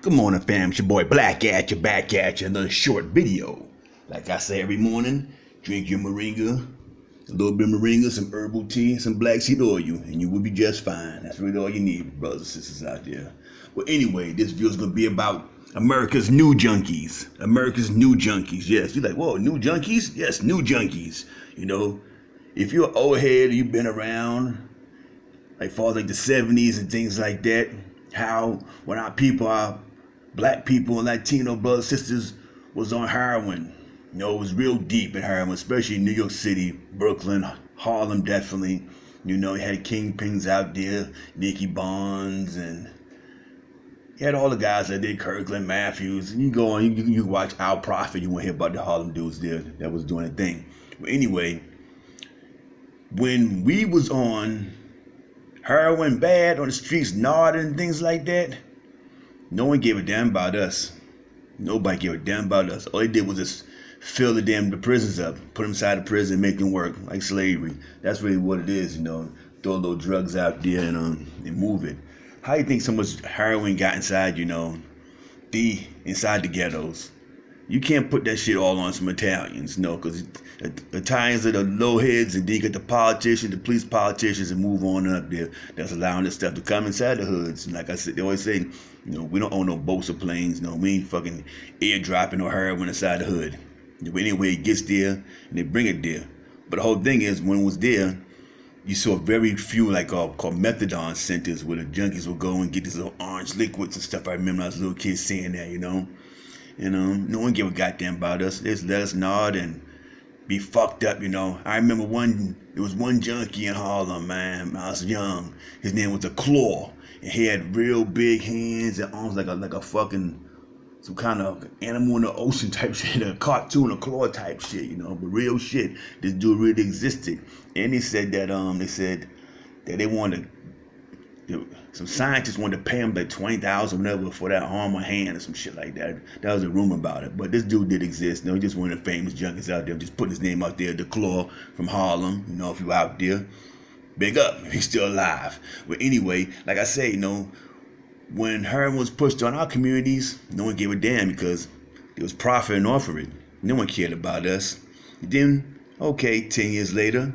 Good morning, fam. It's your boy Black at you, back at you. Another short video. Like I say every morning, drink your moringa, a little bit of moringa, some herbal tea, and some black seed oil, and you will be just fine. That's really all you need, brothers and sisters out there. Well, anyway, this video is going to be about America's new junkies. America's new junkies. Yes, you're like, whoa, new junkies? Yes, new junkies. You know, if you're an old head, you've been around, like for like the 70s and things like that, how when our black people and Latino brothers sisters was on heroin. You know, it was real deep in heroin, especially in New York City, Brooklyn, Harlem definitely. You know, you had kingpins out there, Nicky Bonds, and you had all the guys that did Kirkland, Matthews. And you go on, you watch Our Prophet, you want to hear about the Harlem dudes there that was doing a thing. But anyway, when we was on heroin bad on the streets, nodding and things like that, no one gave a damn about us. Nobody gave a damn about us. All they did was just fill the prisons up, put them inside the prison, make them work like slavery. That's really what it is, you know. Throw little drugs out there and move it. How do you think so much heroin got inside, inside the ghettos? You can't put that shit all on some Italians, because Italians are the low heads, and then you get the politicians, the police politicians, and move on up there. That's allowing this stuff to come inside the hoods. And like I said, they always say, we don't own no boats or planes. No, we ain't fucking airdropping or heroin inside the hood. But anyway, it gets there, and they bring it there. But the whole thing is, when it was there, you saw very few, called methadone centers, where the junkies would go and get these little orange liquids and stuff. I remember I was a little kid saying that, no one gave a goddamn about us. They just let us nod and be fucked up, I remember there was one junkie in Harlem, man, when I was young. His name was a Claw, and he had real big hands and arms like a fucking, some kind of animal in the ocean type shit, a cartoon, a claw type shit, but real shit. This dude really existed. And he said that, they wanted some scientists wanted to pay him like $20,000 whatever for that arm or hand or some shit like that. That was a rumor about it. But this dude did exist. He just one of the famous junkies out there. Just putting his name out there, the Claw from Harlem. If you out there, big up. He's still alive. But anyway, like I say, when heroin was pushed on our communities, no one gave a damn because there was profiting off of it. No one cared about us. Then, 10 years later,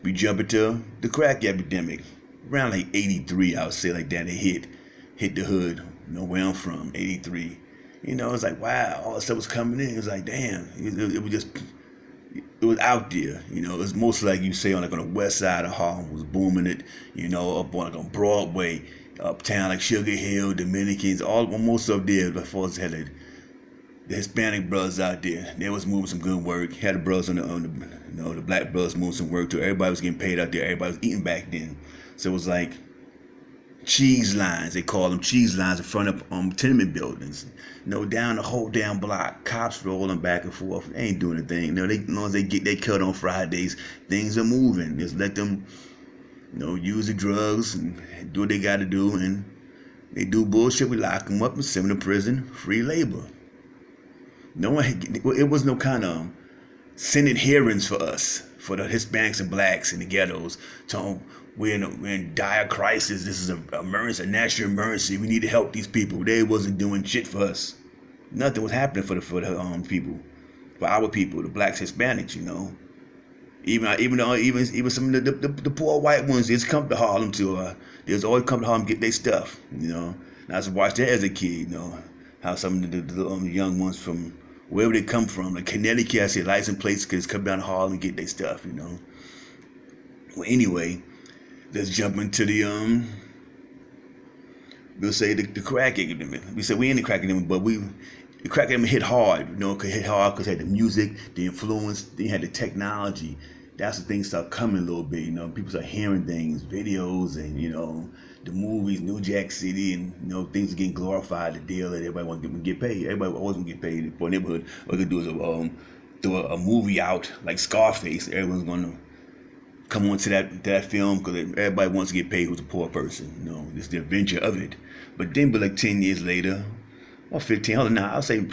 we jump into the crack epidemic. Around like 83, I would say like that, it hit the hood, where I'm from, 83. It's like, wow, all that stuff was coming in. It was like, damn, it was out there. It was mostly like you say on the west side of Harlem was booming it, up on Broadway, uptown like Sugar Hill, Dominicans, most of there, before it had the Hispanic brothers out there. They was moving some good work. Had the brothers the black brothers moving some work too. Everybody was getting paid out there. Everybody was eating back then. So it was like cheese lines. They call them cheese lines in front of tenement buildings. Down the whole damn block. Cops rolling back and forth. They ain't doing a thing. As long as they get their cut on Fridays, things are moving. Just let them, use the drugs and do what they got to do. And they do bullshit. We lock them up and send them to prison. Free labor. It was no kind of Senate hearings for us, for the Hispanics and blacks in the ghettos. So we're in dire crisis. This is a national emergency. We need to help these people. They wasn't doing shit for us. Nothing was happening for the people, for our people, the blacks, Hispanics. Even some of the poor white ones, they just come to Harlem they just always come to Harlem to get their stuff. And I used to watch that as a kid. How some of the young ones from wherever they come from, like Connecticut, I see license plates, because come down to Harlem and get their stuff. Well, anyway, let's jump into we'll say the crack epidemic. We said we in the crack epidemic, but the crack epidemic hit hard. It hit hard because it had the music, the influence, then you had the technology. That's when things start coming a little bit. People start hearing things, videos, and the movies, New Jack City, and things are getting glorified. The deal that everybody wants to get paid. Everybody always want to get paid for a neighborhood. What they do is throw a movie out like Scarface. Everyone's going to come on to that film because everybody wants to get paid who's a poor person. It's the adventure of it. But then, like 10 years later, or 15, I'll say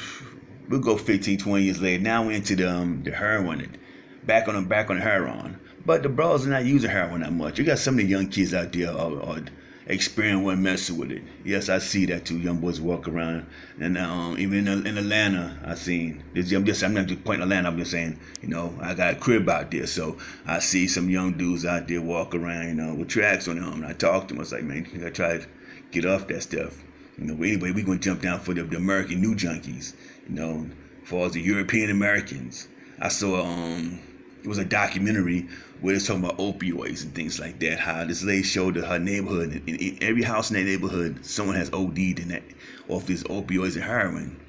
we'll go 15, 20 years later. Now we're into the heroin, back on the heroin. But the brothers are not using heroin that much. You got some of the young kids out there are experience when messing with it. Yes, I see that too. Young boys walk around, and even in Atlanta, I seen. I'm not just pointing Atlanta. I'm just saying, I got a crib out there, so I see some young dudes out there walk around, with tracks on them. And I talk to them. I was like, man, you gotta try to get off that stuff. But anyway, we're gonna jump down for the American new junkies. As far as the European Americans, I saw it was a documentary where it's talking about opioids and things like that. How this lady showed that her neighborhood, in every house in that neighborhood, someone has OD'd in that off these opioids and heroin.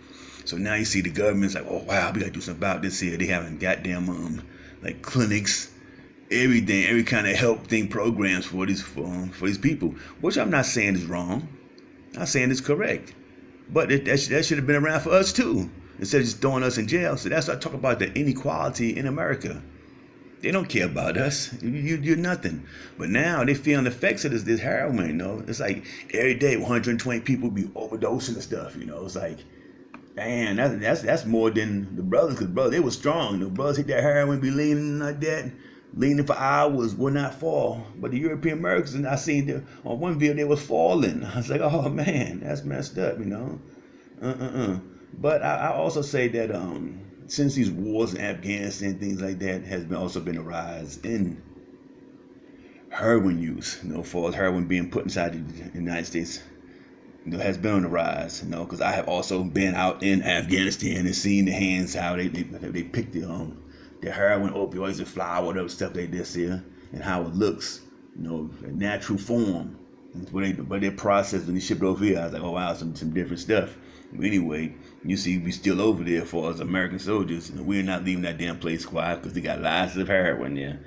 So now you see the government's like, oh wow, we gotta do something about this here. They having goddamn like clinics, everything, every kind of help thing programs for these people, which I'm not saying is wrong. I'm saying it's correct, but that should have been around for us too, instead of just throwing us in jail. So that's what I talk about, the inequality in America. They don't care about us. You're nothing. But now they feeling the effects of this heroin. It's like every day 120 people be overdosing and stuff. It's like, man, that's more than the brothers, because brothers, they were strong. The brothers hit that heroin, be leaning like that, leaning for hours, will not fall. But the European Americans, and I seen on one video they was falling. I was like, oh man, that's messed up, But I also say that since these wars in Afghanistan, things like that, has also been a rise in heroin use. As far as heroin being put inside the United States, has been on the rise. Because I have also been out in Afghanistan and seen the hands how they pick the heroin, opioids, and flour, whatever stuff they did here, and how it looks, in natural form. But they processed when they shipped over here. I was like, oh wow, some different stuff. But anyway, you see, we still over there for us American soldiers, and we're not leaving that damn place quiet because they got lots of heroin there.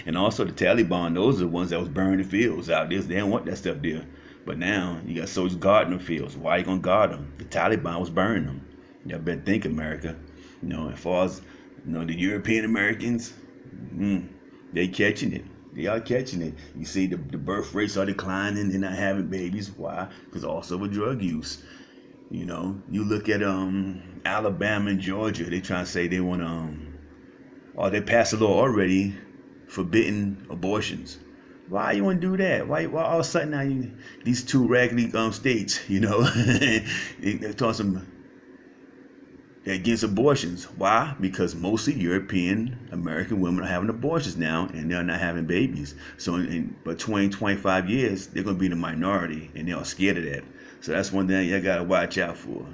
And also the Taliban, those are the ones that was burning the fields out there. They don't want that stuff there. But now you got soldiers guarding the fields. Why are you gonna guard them? The Taliban was burning them. Y'all better think, America. As far as the European Americans, they catching it. They are catching it. You see the birth rates are declining. They're not having babies. Why? Because also with drug use. You look at Alabama and Georgia. They trying to say they want they passed a law already forbidding abortions. Why you want to do that? Why all of a sudden now these two raggedy states, they're talking against abortions. Why? Because mostly European American women are having abortions now, and they're not having babies. So but 20, 25 years, they're going to be the minority, and they're all scared of that. So that's one thing you got to watch out for.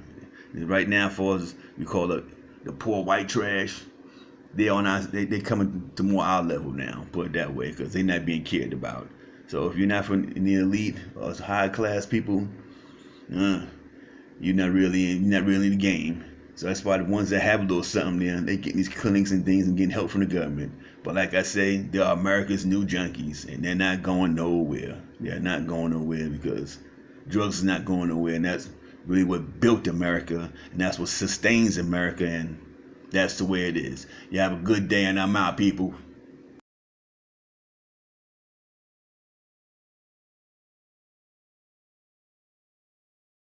Right now, for us, we call it the poor white trash. They coming to more our level now, put it that way, because they're not being cared about. So if you're not from the elite or high class people, you're not really in the game. So that's why the ones that have a little something there, they get these clinics and things and getting help from the government. But like I say, they are America's new junkies, and they're not going nowhere. They're not going nowhere because drugs is not going nowhere, and that's really what built America, and that's what sustains America, and that's the way it is. You have a good day, and I'm out, people.